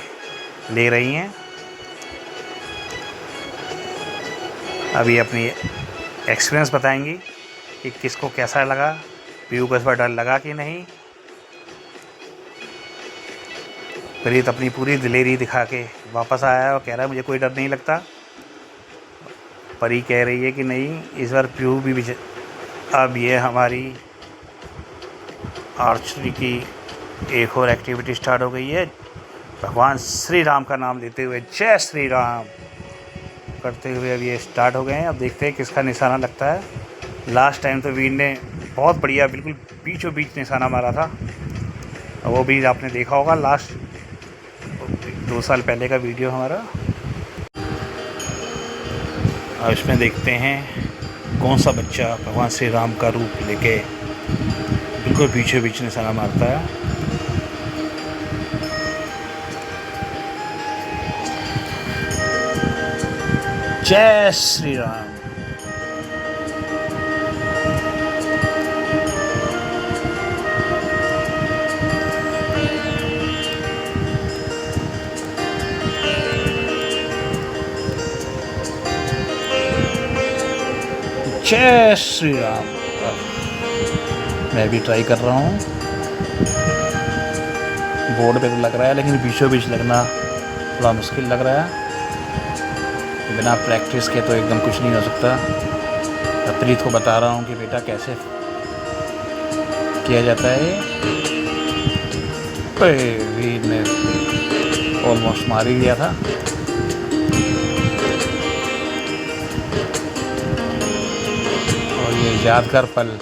ले रही हैं। अभी अपनी एक्सपीरियंस बताएंगी कि किसको कैसा लगा, पीयू को इस बार डर लगा कि नहीं। प्रीत अपनी पूरी दिलेरी दिखा के वापस आया है और कह रहा है मुझे कोई डर नहीं लगता। परी कह रही है कि नहीं, इस बार पीयू भी अब ये हमारी आर्चरी की एक और एक्टिविटी स्टार्ट हो गई है। भगवान श्री राम का नाम लेते हुए जय श्री राम करते हुए अब ये स्टार्ट हो गए हैं। अब देखते हैं किसका निशाना लगता है। लास्ट टाइम तो वीर ने बहुत बढ़िया बिल्कुल बीचों बीच निशाना मारा था, वो भी आपने देखा होगा लास्ट 2 साल पहले का वीडियो हमारा। अब इसमें देखते हैं कौन सा बच्चा भगवान श्री राम का रूप लेके बिल्कुल बीचों बीच निशाना मारता है। जय श्री राम। जय श्री राम। मैं भी ट्राई कर रहा हूँ। बोर्ड पे तो लग रहा है लेकिन बीचों बीच लगना थोड़ा मुश्किल लग रहा है। बिना प्रैक्टिस के तो एकदम कुछ नहीं हो सकता। प्रीत को बता रहा हूँ कि बेटा कैसे किया जाता है। वीर ने ऑलमोस्ट मार ही दिया था। और ये यादगार पल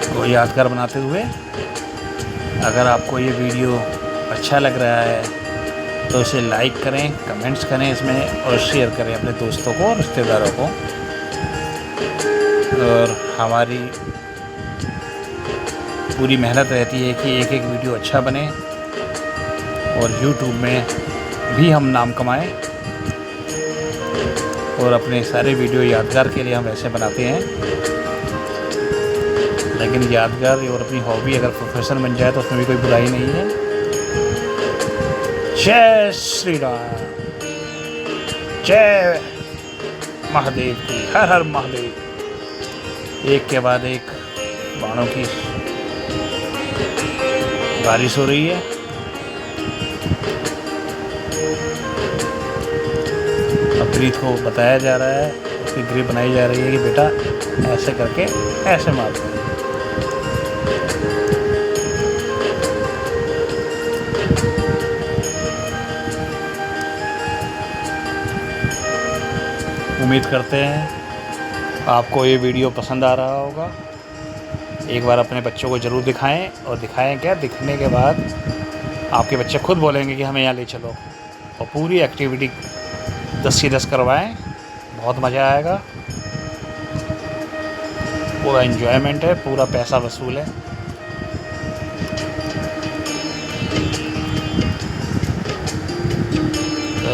को यादगार बनाते हुए, अगर आपको ये वीडियो अच्छा लग रहा है तो इसे लाइक करें, कमेंट्स करें इसमें और शेयर करें अपने दोस्तों को और रिश्तेदारों को। और हमारी पूरी मेहनत रहती है कि एक एक वीडियो अच्छा बने और यूट्यूब में भी हम नाम कमाएं, और अपने सारे वीडियो यादगार के लिए हम ऐसे बनाते हैं। लेकिन यादगार और अपनी हॉबी अगर प्रोफेशन बन जाए तो उसमें भी कोई बुराई नहीं है। जय श्री राम, जय महादेव की, हर हर महादेव। एक के बाद एक बाणों की बारिश हो रही है। अब प्रीत को बताया जा रहा है, उसकी ग्रिप बनाई जा रही है कि बेटा ऐसे करके ऐसे मारते हैं। उम्मीद करते हैं आपको ये वीडियो पसंद आ रहा होगा। एक बार अपने बच्चों को ज़रूर दिखाएं, और दिखाएं क्या, दिखने के बाद आपके बच्चे खुद बोलेंगे कि हमें यहाँ ले चलो, और पूरी एक्टिविटी 10 की 10 करवाएं। बहुत मज़ा आएगा, पूरा एंजॉयमेंट है, पूरा पैसा वसूल है। तो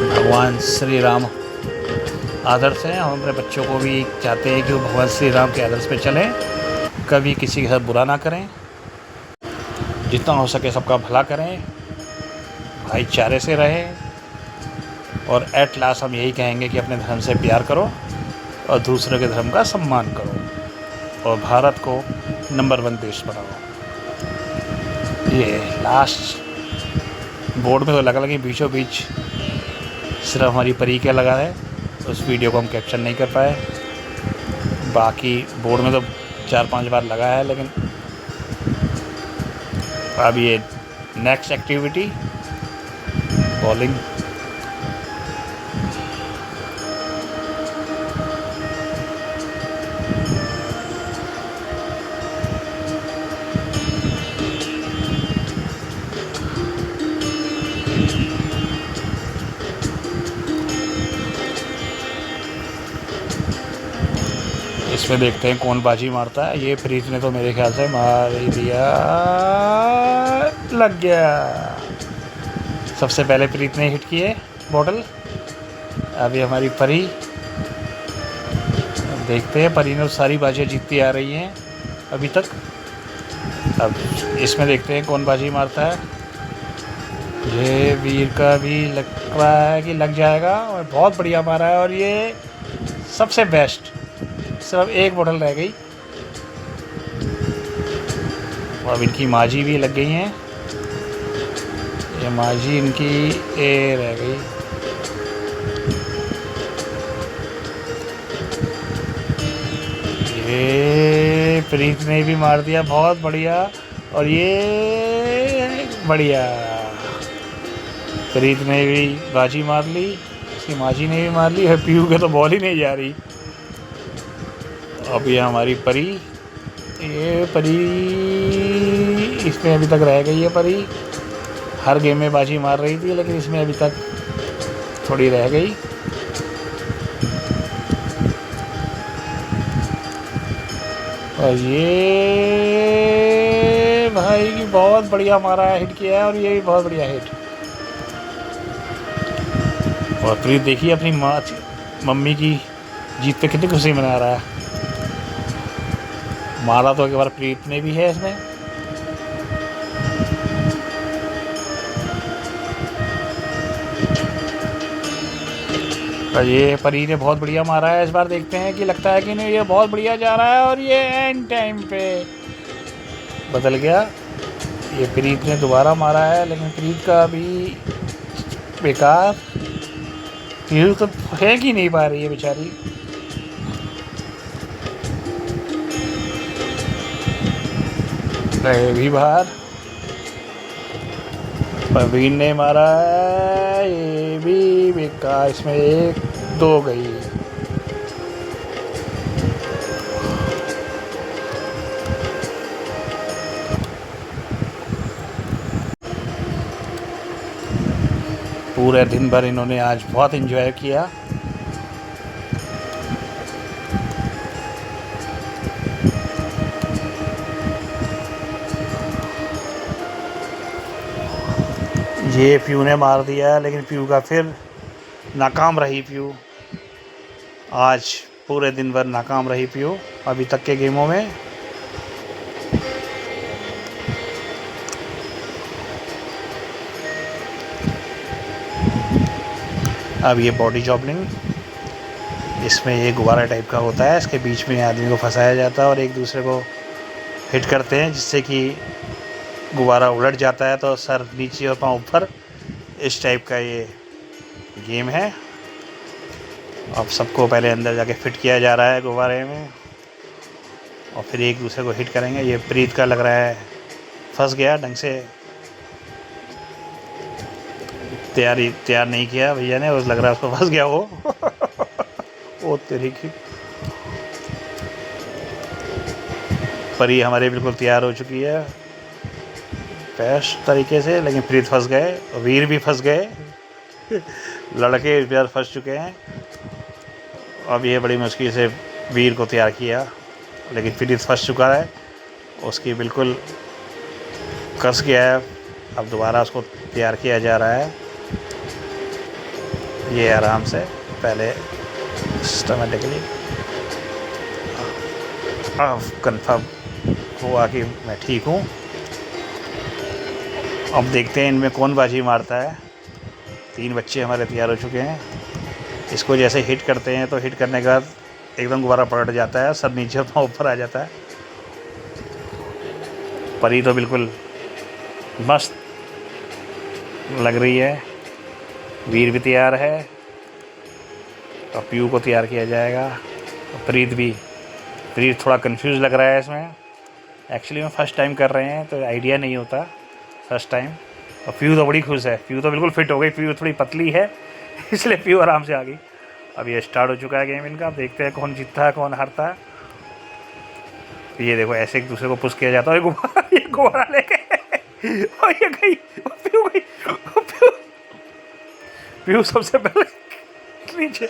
भगवान श्री राम आदर्श हैं। हम अपने बच्चों को भी चाहते हैं कि वो भगवान श्री राम के आदर्श पे चलें, कभी किसी के साथ बुरा ना करें, जितना हो सके सबका भला करें, भाईचारे से रहें, और एट लास्ट हम यही कहेंगे कि अपने धर्म से प्यार करो और दूसरे के धर्म का सम्मान करो, और भारत को नंबर 1 देश बनाओ। ये लास्ट बोर्ड में तो लगा कि बीचों बीच सिर्फ हमारी परी का लगा है, उस वीडियो को हम कैप्चर नहीं कर पाए। बाकी बोर्ड में तो 4-5 बार लगा है। लेकिन अब ये नेक्स्ट एक्टिविटी बॉलिंग। इसमें देखते हैं कौन बाजी मारता है। ये प्रीत ने तो मेरे ख्याल से मार ही दिया, लग गया। सबसे पहले प्रीत ने हिट की है बॉटल। अभी हमारी परी, देखते हैं, परी ने सारी बाजियाँ जीतती आ रही हैं अभी तक। अब इसमें देखते हैं कौन बाजी मारता है। ये वीर का भी लग रहा है कि लग जाएगा, और बहुत बढ़िया मारा है। और ये सबसे बेस्ट, सिर्फ एक बोतल रह गई, और अब इनकी माजी भी लग गई हैं। ये माजी इनकी ए रह गई। ये प्रीत ने भी मार दिया, बहुत बढ़िया। और ये बढ़िया, प्रीत ने भी बाजी मार ली, इसकी माजी ने भी मार ली। है पीयू के तो बॉल ही नहीं जा रही। अब ये हमारी परी, ये परी इसमें अभी तक रह गई है। परी हर गेम में बाजी मार रही थी, लेकिन इसमें अभी तक थोड़ी रह गई। और ये भाई की बहुत बढ़िया मारा है, हिट किया है, और ये भी बहुत बढ़िया हिट। और प्रीत देखिए अपनी मम्मी की जीत पे कितनी खुशी मना रहा है। मारा तो एक बार प्रीत ने भी है इसमें। तो ये परी ने बहुत बढ़िया मारा है इस बार। देखते हैं कि लगता है कि नहीं, ये बहुत बढ़िया जा रहा है। और ये एंड टाइम पे बदल गया। ये प्रीत ने दोबारा मारा है, लेकिन प्रीत का अभी बेकार। पीयू तो फेंक ही नहीं पा रही है बेचारी। गए भी बाहर। प्रवीण ने मारा है, ये भी बेकार, इसमें 1-2 गई। पूरे दिन भर इन्होंने आज बहुत एंजॉय किया। ये प्यू ने मार दिया, लेकिन प्यू का फिर नाकाम रही प्यू। आज पूरे दिन भर नाकाम रही प्यू अभी तक के गेमों में। अब ये बॉडी जॉबलिंग, इसमें ये गुब्बारा टाइप का होता है, इसके बीच में आदमी को फंसाया जाता है और एक दूसरे को हिट करते हैं, जिससे कि गुब्बारा उलट जाता है तो सर नीचे और पाँव ऊपर। इस टाइप का ये गेम है। अब सबको पहले अंदर जाके फिट किया जा रहा है गुब्बारे में और फिर एक दूसरे को हिट करेंगे। ये प्रीत का लग रहा है फंस गया, ढंग से तैयार नहीं किया भैया ने, उस लग रहा है उसको फंस गया वो। ओ तेरी की। परी हमारे बिल्कुल तैयार हो चुकी है बेस्ट तरीके से, लेकिन प्रीत फंस गए, वीर भी फंस गए। लड़के इधर फंस चुके हैं। अब ये बड़ी मुश्किल से वीर को तैयार किया, लेकिन प्रीत फंस चुका है, उसकी बिल्कुल कस गया है। अब दोबारा उसको तैयार किया जा रहा है। ये आराम से पहले सिस्टमेटिकली कंफर्म हुआ कि मैं ठीक हूँ। अब देखते हैं इनमें कौन बाजी मारता है। 3 बच्चे हमारे तैयार हो चुके हैं। इसको जैसे हिट करते हैं तो हिट करने के बाद एकदम दोबारा पलट जाता है, सर नीचे और ऊपर आ जाता है। परी तो बिल्कुल मस्त लग रही है। वीर भी तैयार है तो पीयू को तैयार किया जाएगा। प्रीत थोड़ा कंफ्यूज लग रहा है इसमें। एक्चुअली में फ़र्स्ट टाइम कर रहे हैं तो आइडिया नहीं होता फर्स्ट टाइम। और पीयू तो बड़ी खुश है, पीयू तो बिल्कुल फिट हो गई। पीयू थोड़ी पतली है इसलिए पीयू आराम से आ गई। अब ये स्टार्ट हो चुका है गेम इनका। देखते हैं कौन जीतता है कौन हारता है। ये देखो ऐसे एक दूसरे को पुश किया जाता है। ये गुब्बारा लेके और ये गई, पीयू गई, पीयू सबसे पहले नीचे।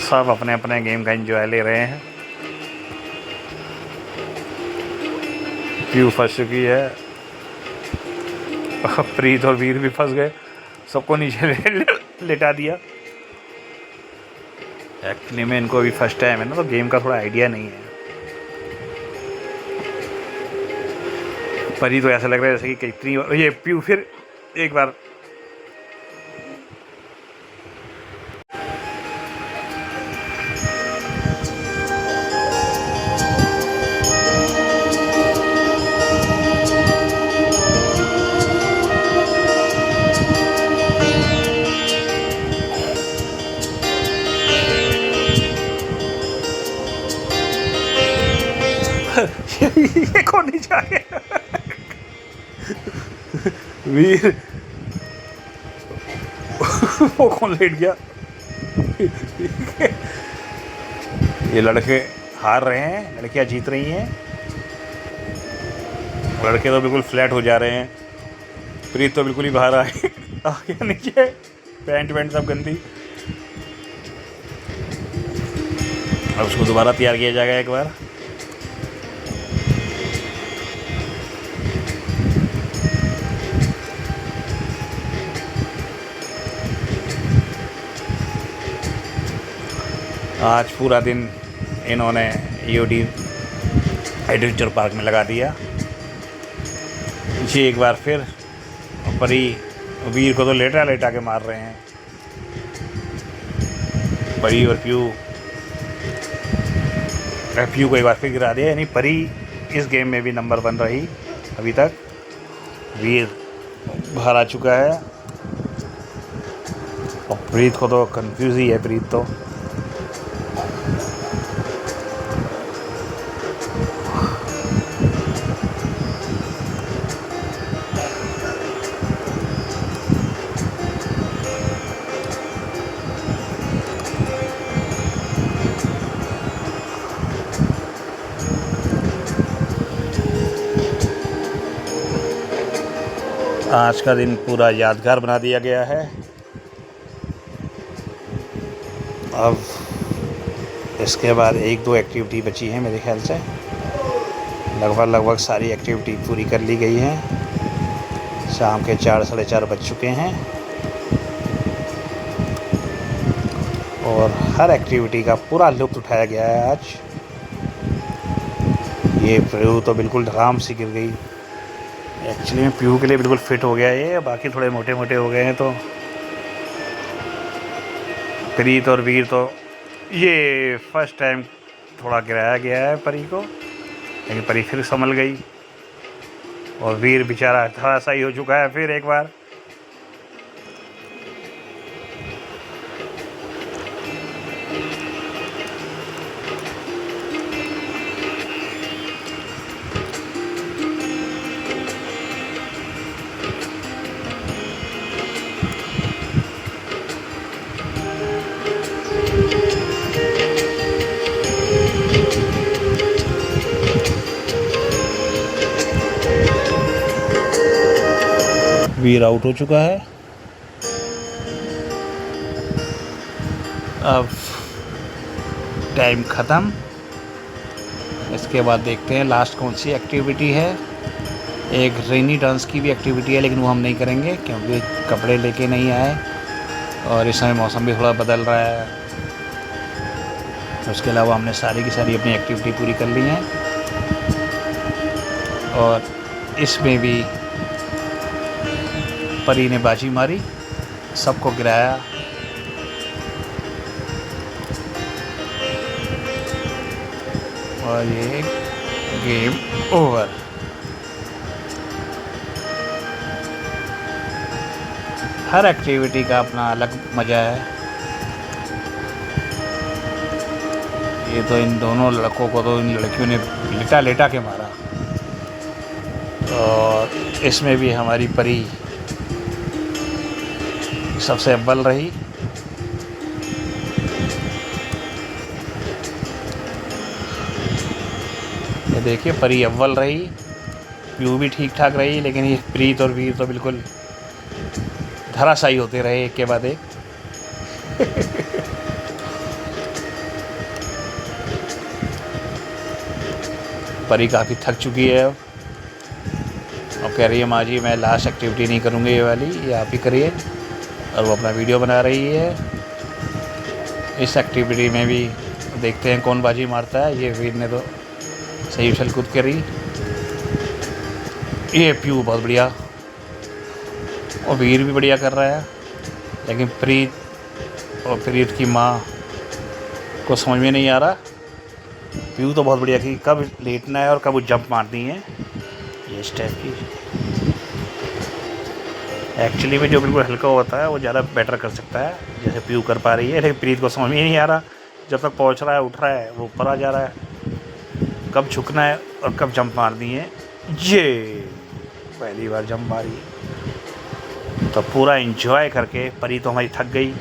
सब अपने अपने गेम का एंजॉय ले रहे हैं। पीयू फंस चुकी है, प्रीत और वीर भी फंस गए, सबको नीचे लेटा दिया। एक्चुअली में इनको अभी फर्स्ट टाइम है ना, तो गेम का थोड़ा आइडिया नहीं है। परी तो ऐसा लग रहा है जैसे कि कितनी ये पीयू फिर एक बार ये कौन नीचे आ गया? वीर वो कौन लेट गया? ये लड़के हार रहे हैं, लड़कियां जीत रही हैं। लड़के तो बिल्कुल फ्लैट हो जा रहे हैं। प्रीत तो बिल्कुल ही बाहर आ गया नीचे, पैंट सब गंदी। अब उसको दोबारा तैयार किया जाएगा एक बार। आज पूरा दिन इन्होंने यूडी एडवेंचर पार्क में लगा दिया। ये एक बार फिर परी वीर को तो लेटा के मार रहे हैं। परी और पीयू को एक बार फिर गिरा दिया। यानी परी इस गेम में भी नंबर 1 रही अभी तक। वीर बाहर आ चुका है और प्रीत को तो कंफ्यूज ही है। प्रीत तो आज का दिन पूरा यादगार बना दिया गया है। अब इसके बाद 1-2 एक्टिविटी बची हैं मेरे ख्याल से। लगभग सारी एक्टिविटी पूरी कर ली गई हैं। शाम के 4 साढ़े 4 बज चुके हैं और हर एक्टिविटी का पूरा लुत्फ़ उठाया गया है आज। ये प्यू तो बिल्कुल आराम से गिर गई। एक्चुअली में प्यू के लिए बिल्कुल फिट हो गया ये, बाकी थोड़े मोटे मोटे हो गए हैं। तो प्रीत और वीर तो ये फर्स्ट टाइम थोड़ा गिराया गया है परी को, लेकिन परी फिर संभल गई और वीर बेचारा थोड़ा सा ही हो चुका है फिर एक बार। वीर आउट हो चुका है। अब टाइम ख़त्म। इसके बाद देखते हैं लास्ट कौन सी एक्टिविटी है। एक रेनी डांस की भी एक्टिविटी है, लेकिन वो हम नहीं करेंगे क्योंकि कपड़े लेके नहीं आए और इस समय मौसम भी थोड़ा बदल रहा है। उसके अलावा हमने सारी की सारी अपनी एक्टिविटी पूरी कर ली हैं और इसमें भी परी ने बाजी मारी, सबको गिराया और ये गेम ओवर। हर एक्टिविटी का अपना अलग मज़ा है। ये तो इन दोनों लड़कों को तो इन लड़कियों ने लेटा लेटा के मारा और इसमें भी हमारी परी सबसे अव्वल रही। ये देखिए परी अव्वल रही, प्यू भी ठीक ठाक रही, लेकिन ये प्रीत और वीर तो बिल्कुल धराशायी होते रहे एक के बाद एक। परी काफ़ी थक चुकी है अब कह रही है माँ जी मैं लास्ट एक्टिविटी नहीं करूँगी, ये वाली ये आप ही करिए। और वो अपना वीडियो बना रही है। इस एक्टिविटी में भी देखते हैं कौन बाजी मारता है। ये वीर ने तो सही उछल कूद करी। ये प्यू बहुत बढ़िया और वीर भी बढ़िया कर रहा है, लेकिन प्रीत और प्रीत की माँ को समझ में नहीं आ रहा। प्यू तो बहुत बढ़िया कि कब लेटना है और कब जंप मारनी है, ये स्टेप की। एक्चुअली में जो बिल्कुल हल्का होता है वो ज़्यादा बेटर कर सकता है, जैसे प्यू कर पा रही है, लेकिन प्रीत को समझ में नहीं आ रहा। जब तक पहुंच रहा है, उठ रहा है, वो ऊपर आ जा रहा है, कब झुकना है और कब जंप मारनी है। ये पहली बार जंप मारी तो पूरा एंजॉय करके परी तो हमारी थक गई।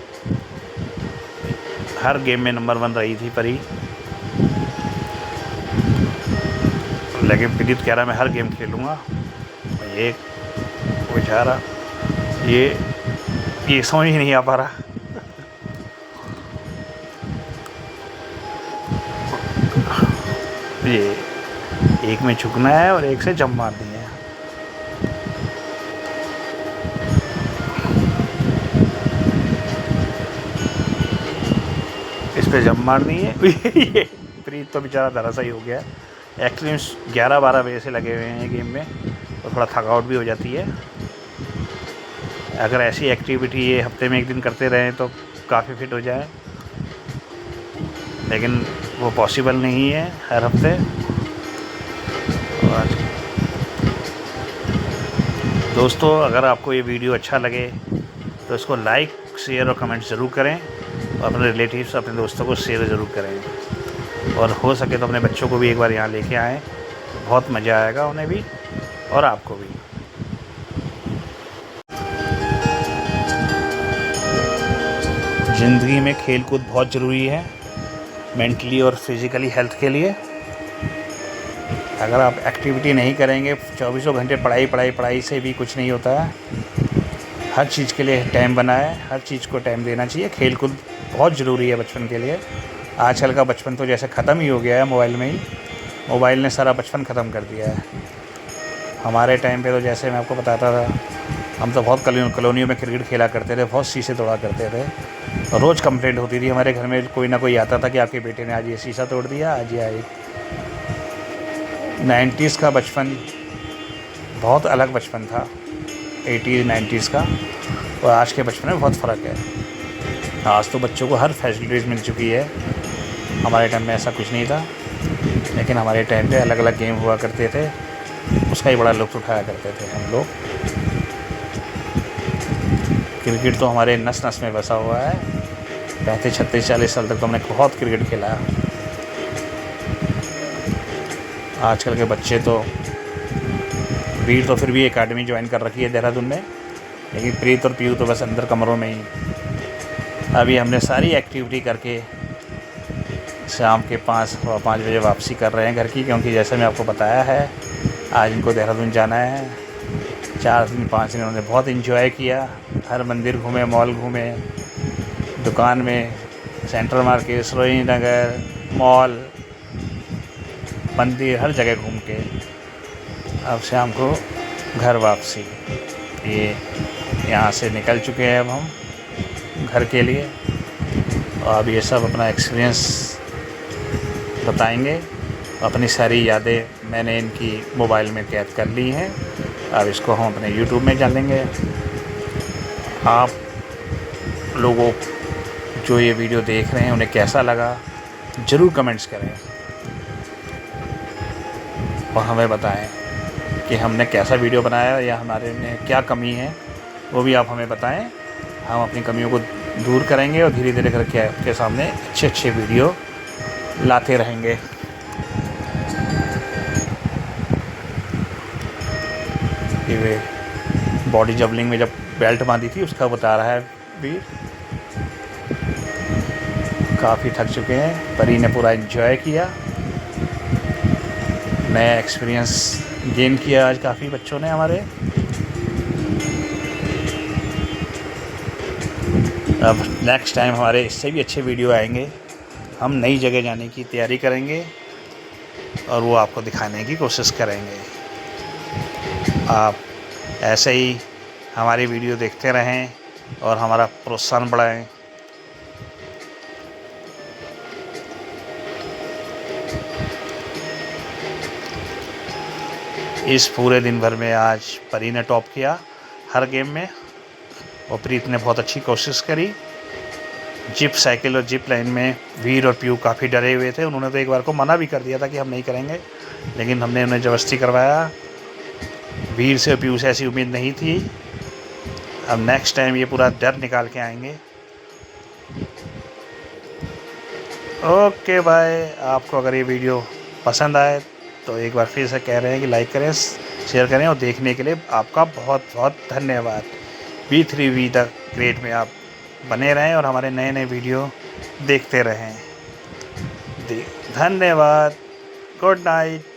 हर गेम में नंबर 1 रही थी परी, लेकिन प्रीत कह रहा मैं हर गेम खेलूँगा। ये बेचारा ये समझ ही नहीं आ पा रहा। ये एक में झुकना है और एक से जंप मारनी है। इस पे जंप मारनी है। ये प्रीत तो बेचारा धराशायी हो गया। एक्चुअली 11-12 बजे से लगे हुए हैं गेम में और थोड़ा थकावट भी हो जाती है। अगर ऐसी एक्टिविटी ये हफ्ते में 1 दिन करते रहें तो काफ़ी फिट हो जाए, लेकिन वो पॉसिबल नहीं है हर हफ्ते। और दोस्तों, अगर आपको ये वीडियो अच्छा लगे तो इसको लाइक, शेयर और कमेंट ज़रूर करें और अपने रिलेटिव्स, अपने दोस्तों को शेयर ज़रूर करें और हो सके तो अपने बच्चों को भी एक बार यहाँ लेके आएँ। बहुत मज़ा आएगा उन्हें भी और आपको भी। ज़िंदगी में खेल कूद बहुत ज़रूरी है, मेंटली और फिज़िकली हेल्थ के लिए। अगर आप एक्टिविटी नहीं करेंगे, चौबीसों घंटे पढ़ाई से भी कुछ नहीं होता है। हर चीज़ के लिए टाइम बना है, हर चीज़ को टाइम देना चाहिए। खेल कूद बहुत ज़रूरी है बचपन के लिए। आजकल का बचपन तो जैसे ख़त्म ही हो गया है मोबाइल में ही। मोबाइल ने सारा बचपन ख़त्म कर दिया है। हमारे टाइम पे तो जैसे मैं आपको बताता था, हम तो बहुत कॉलोनियों में क्रिकेट खेला करते थे, बहुत शीशे तोड़ा करते थे। रोज़ कंप्लेंट होती थी हमारे घर में, कोई ना कोई आता था कि आपके बेटे ने आज ये शीशा तोड़ दिया, आज ये आए। 90s का बचपन बहुत अलग बचपन था, 80s 90s का, और आज के बचपन में बहुत फ़र्क है। आज तो बच्चों को हर फैसिलिटीज़ मिल चुकी है। हमारे टाइम में ऐसा कुछ नहीं था, लेकिन हमारे टाइम पे अलग अलग गेम हुआ करते थे, उसका ही बड़ा लुत्फ़ उठाया करते थे हम लोग। क्रिकेट तो हमारे नस नस में बसा हुआ है। 35, 36, 40 साल तक तो हमने बहुत क्रिकेट खेला है। आजकल के बच्चे तो, वीर तो फिर भी एकेडमी ज्वाइन कर रखी है देहरादून में, लेकिन प्रीत और पीयू तो बस अंदर कमरों में ही। अभी हमने सारी एक्टिविटी करके शाम के 5 बजे वापसी कर रहे हैं घर की, क्योंकि जैसे मैं आपको बताया है आज इनको देहरादून जाना है। 4 दिन 5 दिन उन्होंने बहुत एंजॉय किया। हर मंदिर घूमे, मॉल घूमे, दुकान में, सेंट्रल मार्केट, सरोजिनी नगर, मॉल, मंदिर, हर जगह घूम के अब शाम को घर वापसी। ये यहाँ से निकल चुके हैं अब हम घर के लिए, और अब ये सब अपना एक्सपीरियंस बताएंगे। अपनी सारी यादें मैंने इनकी मोबाइल में कैद कर ली हैं, अब इसको हम अपने YouTube में डालेंगे। आप लोगों जो ये वीडियो देख रहे हैं उन्हें कैसा लगा ज़रूर कमेंट्स करें और हमें बताएं कि हमने कैसा वीडियो बनाया या हमारे में क्या कमी है, वो भी आप हमें बताएं। हम अपनी कमियों को दूर करेंगे और धीरे धीरे करके आपके सामने अच्छे अच्छे वीडियो लाते रहेंगे। ये बॉडी जबलिंग में जब बेल्ट बांधी थी उसका बता रहा है वीर। काफ़ी थक चुके हैं, परी ने पूरा एंजॉय किया, नया एक्सपीरियंस गेन किया आज काफ़ी बच्चों ने हमारे। अब नेक्स्ट टाइम हमारे इससे भी अच्छे वीडियो आएंगे। हम नई जगह जाने की तैयारी करेंगे और वो आपको दिखाने की कोशिश करेंगे। आप ऐसे ही हमारी वीडियो देखते रहें और हमारा प्रोत्साहन बढ़ाएं। इस पूरे दिन भर में आज परी ने टॉप किया हर गेम में, और प्रीत ने बहुत अच्छी कोशिश करी। जिप साइकिल और जिप लाइन में वीर और पीयू काफ़ी डरे हुए थे। उन्होंने तो एक बार को मना भी कर दिया था कि हम नहीं करेंगे, लेकिन हमने उन्हें ज़बरदस्ती करवाया। वीर से और पीयू से ऐसी उम्मीद नहीं थी। अब नेक्स्ट टाइम ये पूरा डर निकाल के आएंगे। Okay bye. आपको अगर ये वीडियो पसंद आए तो एक बार फिर से कह रहे हैं कि लाइक करें, शेयर करें, और देखने के लिए आपका बहुत बहुत धन्यवाद। B3V द ग्रेट में आप बने रहें और हमारे नए नए वीडियो देखते रहें। धन्यवाद। Good night.